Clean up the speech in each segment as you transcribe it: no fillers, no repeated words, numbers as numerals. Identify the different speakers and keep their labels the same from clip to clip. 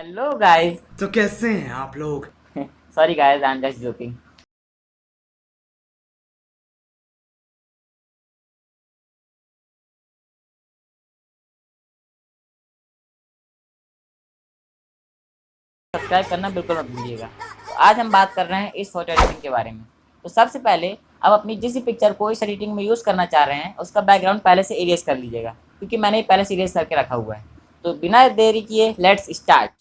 Speaker 1: Hello guys.
Speaker 2: तो कैसे हैं आप लोग?
Speaker 1: Sorry guys, I am just joking. Subscribe करना बिल्कुल मत भूलिएगा। तो आज हम बात कर रहे हैं इस फोटो एडिटिंग के बारे में। तो सबसे पहले आप अपनी जिस भी पिक्चर को इस एडिटिंग में यूज़ करना चाह रहे हैं उसका बैकग्राउंड पहले से इरेज कर लीजिएगा, क्योंकि मैंने पहले से इरेज करके रखा हुआ है। तो बिना देरी किए let's start.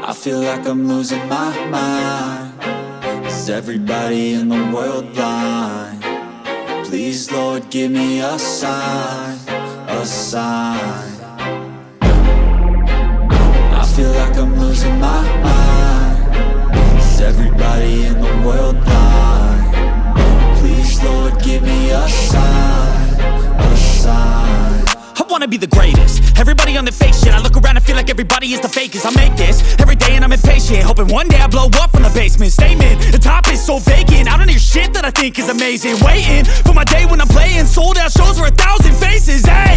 Speaker 3: I feel like I'm losing my mind. Is everybody in the world blind? Please, Lord, give me a sign, a sign. I feel like I'm losing my mind. Is everybody in the world blind? Please, Lord, give me a sign, a sign.
Speaker 4: I wanna be the greatest. Everybody on the fake shit. I look around and feel like everybody is the fakest. I make this every day and I'm impatient, hoping one day I blow up from the basement. Statement, the top is so vacant. I don't hear shit that I think is amazing. Waiting for my day when I'm playing sold out shows for 1,000 faces. Hey,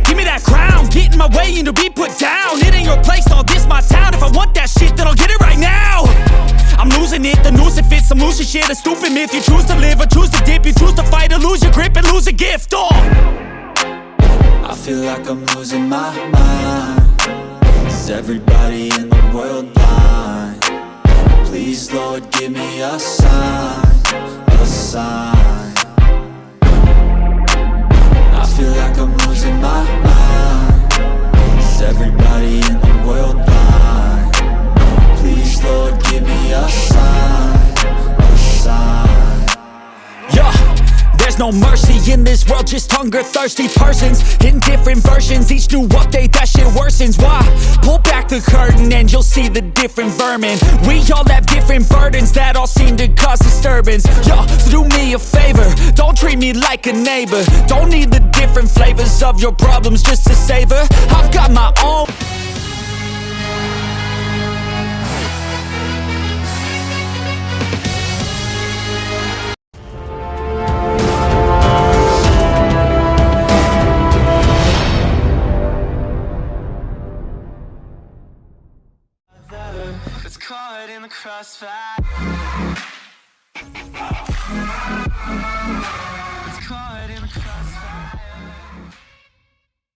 Speaker 4: give me that crown, get in my way and to be put down. It ain't your place, all this my town. If I want that shit, then I'll get it right now. I'm losing it, the noose it fits. I'm losing shit, a stupid myth. You choose to live or choose to dip. You choose to fight or lose your grip and lose a gift.
Speaker 3: I feel like I'm losing my mind. Is everybody in the world blind? Please, Lord, give me a sign, a sign. I feel like I'm losing my mind. Is everybody in the world blind? Please, Lord, give me a sign, a sign.
Speaker 4: Yeah. There's no mercy in this world, just hunger-thirsty persons in different versions. Each new update, that shit worsens. Why? Pull back the curtain and you'll see the different vermin. We all have different burdens that all seem to cause disturbance. Yo, so do me a favor, don't treat me like a neighbor. Don't need the different flavors of your problems just to savor. I've got my own.
Speaker 3: It's caught in the crossfire.